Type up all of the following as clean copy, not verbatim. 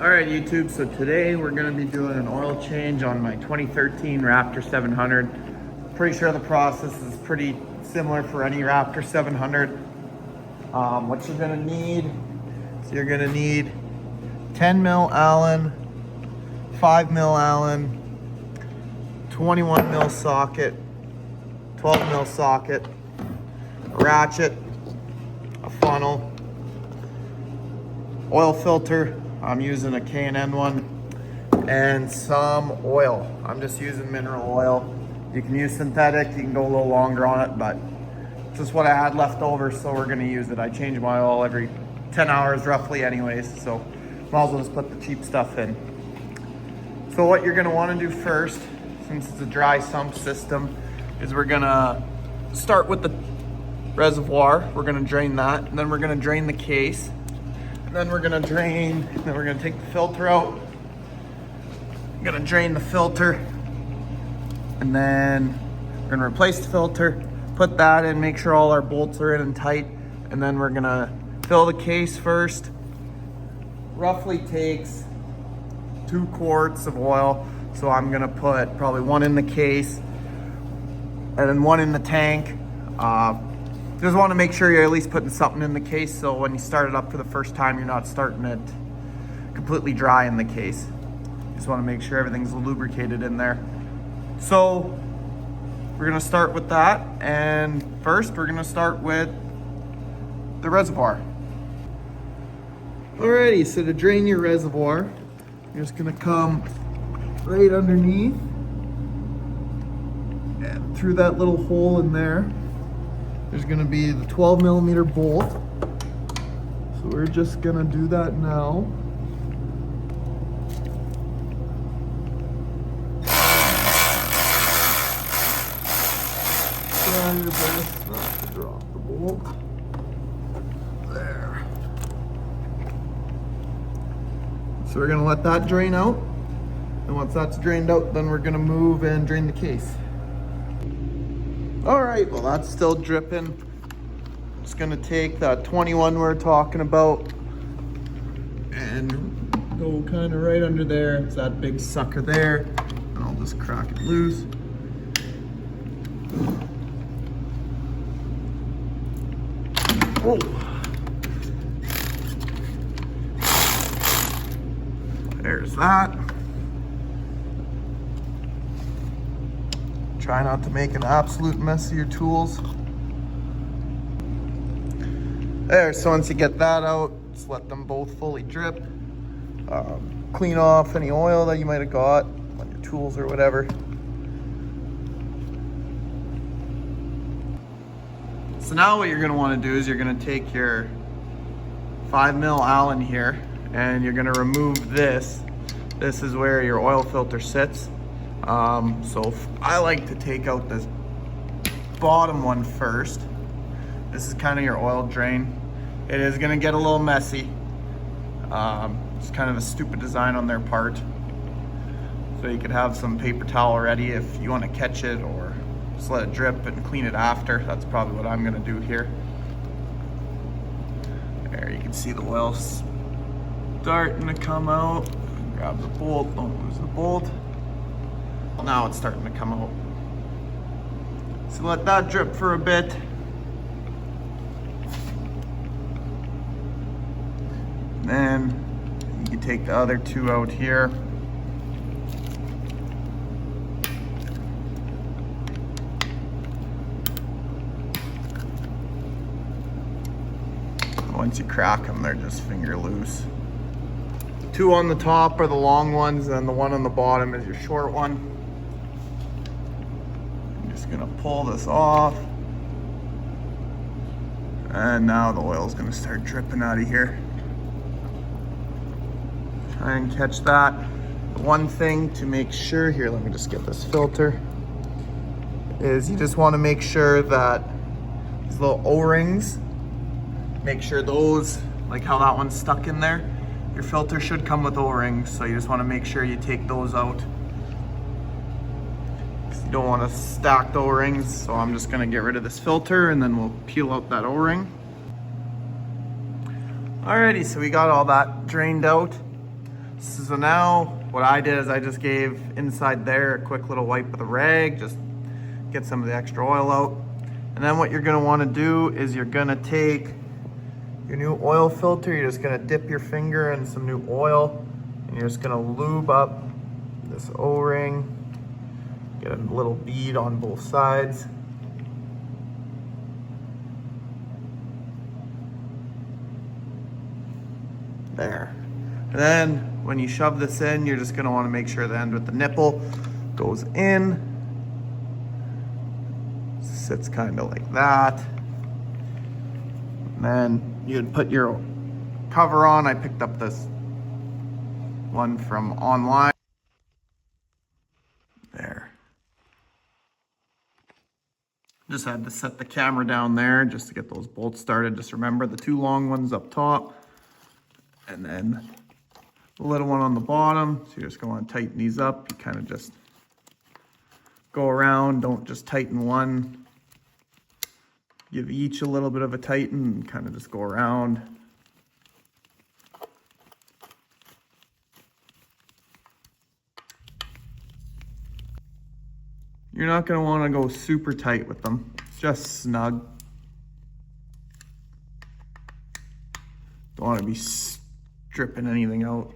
Alright YouTube, so today we're going to be doing an oil change on my 2013 Raptor 700. Pretty sure the process is pretty similar for any Raptor 700. What you're going to need, so you're going to need 10 mil Allen, 5 mil Allen, 21 mil socket, 12 mil socket, a ratchet, a funnel, oil filter. I'm using a K&N one, and some oil. I'm just using mineral oil. You can use synthetic, you can go a little longer on it, but this is what I had left over, so we're gonna use it. I change my oil every 10 hours roughly anyways, so might as well just put the cheap stuff in. So what you're gonna wanna do first, since it's a dry sump system, is we're gonna start with the reservoir. We're gonna drain that, and then we're gonna drain the case. Then we're gonna drain, then we're gonna take the filter out. I'm gonna drain the filter, and then we're gonna replace the filter, put that in, make sure all our bolts are in and tight, and then we're gonna fill the case first. Roughly takes 2 quarts of oil, so I'm gonna put probably 1 in the case, and then 1 in the tank. Just want to make sure you're at least putting something in the case, so when you start it up for the first time, you're not starting it completely dry in the case. Just want to make sure everything's lubricated in there. So we're going to start with that, and first we're going to start with the reservoir. Alrighty, so to drain your reservoir, you're just going to come right underneath and through that little hole in there. There's gonna be the 12 millimeter bolt. So we're just gonna do that now. Try your best not to drop the bolt. There. So we're gonna let that drain out. And once that's drained out, then we're gonna move and drain the case. All right, well, that's still dripping. I'm just gonna take that 21 we're talking about and go kind of right under there. It's that big sucker there. And I'll just crack it loose. Oh. There's that. Try not to make an absolute mess of your tools. There, so once you get that out, just let them both fully drip. Clean off any oil that you might have got on your tools or whatever. So now what you're gonna wanna do is you're gonna take your 5 mil Allen here, and you're gonna remove this. This is where your oil filter sits. So I like to take out this bottom one first. This is kind of your oil drain. It is gonna get a little messy. It's kind of a stupid design on their part. So you could have some paper towel ready if you want to catch it, or just let it drip and clean it after. That's probably what I'm gonna do here. There, you can see the oil starting to come out. Grab the bolt, don't lose the bolt. Now it's starting to come out. So let that drip for a bit. Then you can take the other 2 out here. Once you crack them, they're just finger loose. 2 on the top are the long ones, and the 1 on the bottom is your short one. Gonna pull this off, and now the oil is gonna start dripping out of here. Try and catch that. One thing to make sure here, let me just get this filter, is you just want to make sure that these little O-rings, make sure those, like how that one's stuck in there, your filter should come with O-rings, so you just want to make sure you take those out. You don't want to stack the O-rings, so I'm just going to get rid of this filter, and then we'll peel out that O-ring. Alrighty, so we got all that drained out. So now what I did is I just gave inside there a quick little wipe with a rag, just get some of the extra oil out. And then what you're gonna wanna do is you're gonna take your new oil filter, you're just gonna dip your finger in some new oil, and you're just gonna lube up this O-ring, get a little bead on both sides. There. And then when you shove this in, you're just gonna wanna make sure the end with the nipple goes in. Sits kind of like that. And then you'd put your cover on. I picked up this one from online. There. Just had to set the camera down there just to get those bolts started. Just remember the two long ones up top and then the little one on the bottom. So you're just going to tighten these up. You kind of just go around, don't just tighten one. Give each a little bit of a tighten and kind of just go around. You're not going to want to go super tight with them, just snug. Don't want to be stripping anything out.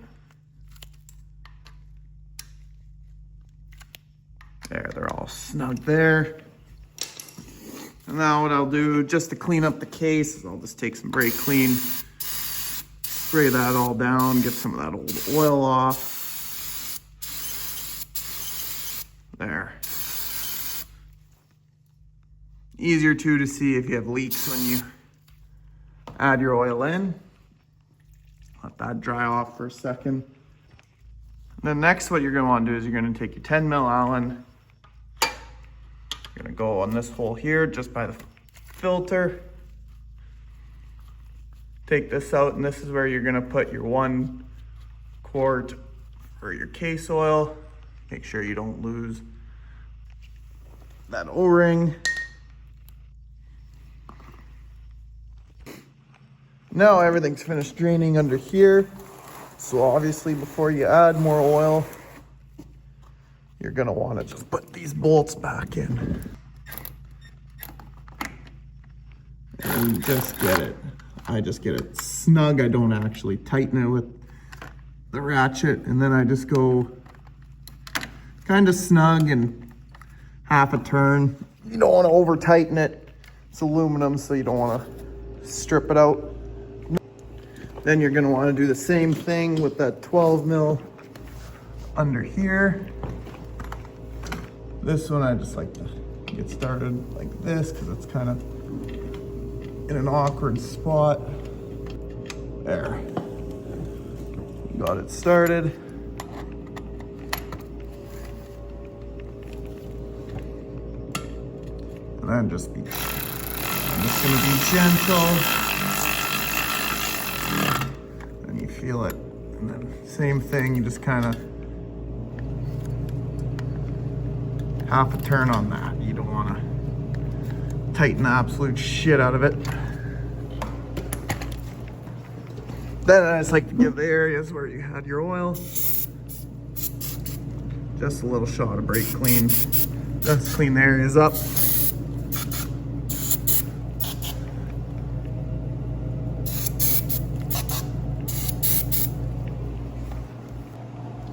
There, they're all snug there. And now what I'll do, just to clean up the case, is I'll just take some brake clean, spray that all down, get some of that old oil off. There. Easier too to see if you have leaks when you add your oil in. Let that dry off for a second. And then next what you're going to want to do is you're going to take your 10 mil Allen. You're going to go on this hole here just by the filter. Take this out, and this is where you're going to put your 1 quart for your case oil. Make sure you don't lose that O-ring. Now everything's finished draining under here. So obviously before you add more oil, you're gonna wanna just put these bolts back in. And just get it. I just get it snug. I don't actually tighten it with the ratchet. And then I just go kind of snug and half a turn. You don't wanna over tighten it. It's aluminum, so you don't wanna strip it out. Then you're gonna wanna do the same thing with that 12 mil under here. This one I just like to get started like this because it's kind of in an awkward spot. There. Got it started. And then I'm just gonna be gentle. And you feel it. And then same thing, you just kind of half a turn on that. You don't want to tighten the absolute shit out of it. Then I just like to give the areas where you had your oil just a little shot of brake clean. Just clean the areas up.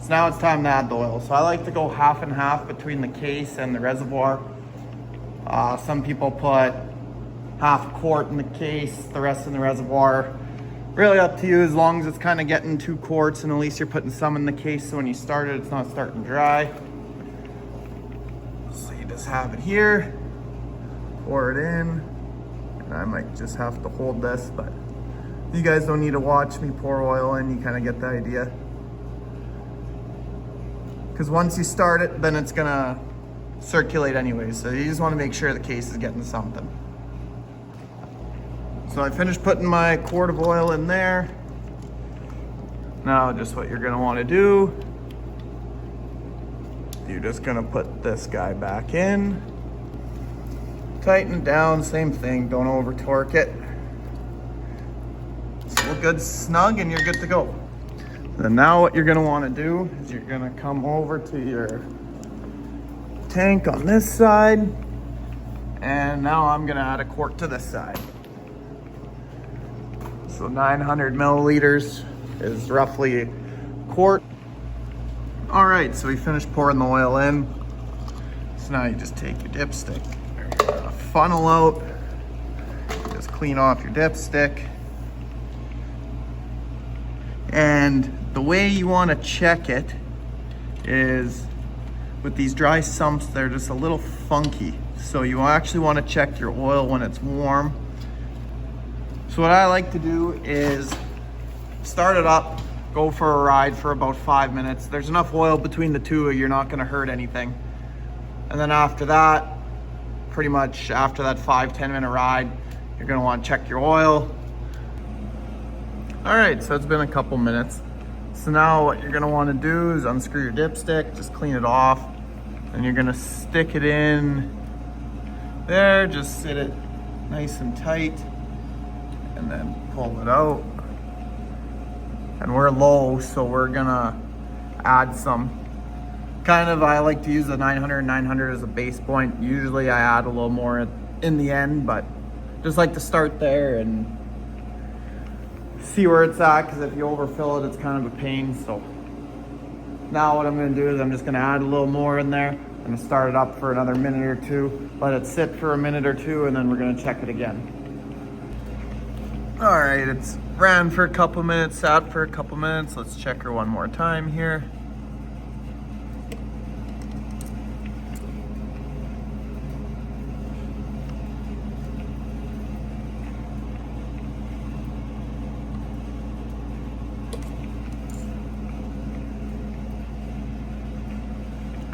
Now it's time to add the oil. So I like to go half and half between the case and the reservoir. Some people put half a quart in the case, the rest in the reservoir. Really up to you, as long as it's kind of getting 2 quarts and at least you're putting some in the case so when you start it, it's not starting dry. So you just have it here, pour it in, and I might just have to hold this, but you guys don't need to watch me pour oil in, you kind of get the idea. Because once you start it, then it's gonna circulate anyways. So you just wanna make sure the case is getting something. So I finished putting my quart of oil in there. Now just what you're gonna wanna do, you're just gonna put this guy back in. Tighten it down, same thing, don't over torque it. It's all good, snug, and you're good to go. Then now what you're gonna wanna do is you're gonna come over to your tank on this side, and now I'm gonna add a quart to this side. So 900 milliliters is roughly a quart. All right, so we finished pouring the oil in. So now you just take your dipstick, funnel out, just clean off your dipstick. And the way you wanna check it is with these dry sumps, they're just a little funky. So you actually wanna check your oil when it's warm. So what I like to do is start it up, go for a ride for about 5 minutes. There's enough oil between the two, you're not gonna hurt anything. And then after that, pretty much after that 5-10 minute ride, you're gonna wanna check your oil. All right, so it's been a couple minutes. So now what you're gonna wanna do is unscrew your dipstick, just clean it off, and you're gonna stick it in there, just sit it nice and tight, and then pull it out. And we're low, so we're gonna add some. I like to use the 900 as a base point. Usually I add a little more in the end, but just like to start there and see where it's at, because if you overfill it, it's kind of a pain. So now what I'm gonna do is I'm just gonna add a little more in there. I'm gonna start it up for another minute or two, let it sit for a minute or two, and then we're gonna check it again. All right, it's ran for a couple minutes, sat for a couple minutes. Let's check her one more time here.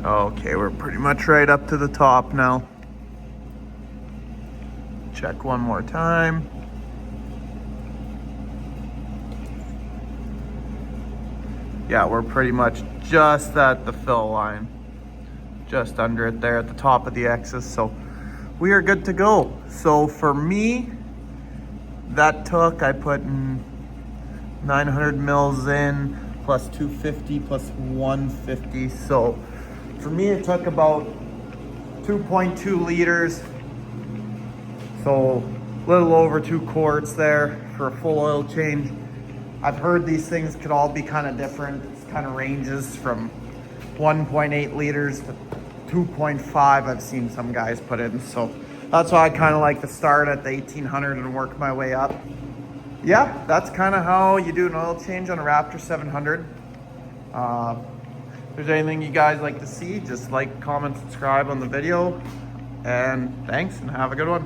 Okay, we're pretty much right up to the top now. Check one more time. Yeah, we're pretty much just at the fill line, just under it there at the top of the X's. So we are good to go. So for me, that took, I put 900 mils in, plus 250, plus 150. So for me, it took about 2.2 liters. So a little over 2 quarts there for a full oil change. I've heard these things could all be kind of different. It's kind of ranges from 1.8 liters to 2.5. I've seen some guys put in. So that's why I kind of like to start at the 1800 and work my way up. Yeah, that's kind of how you do an oil change on a Raptor 700. If there's anything you guys like to see, just like, comment, subscribe on the video. And thanks, and have a good one.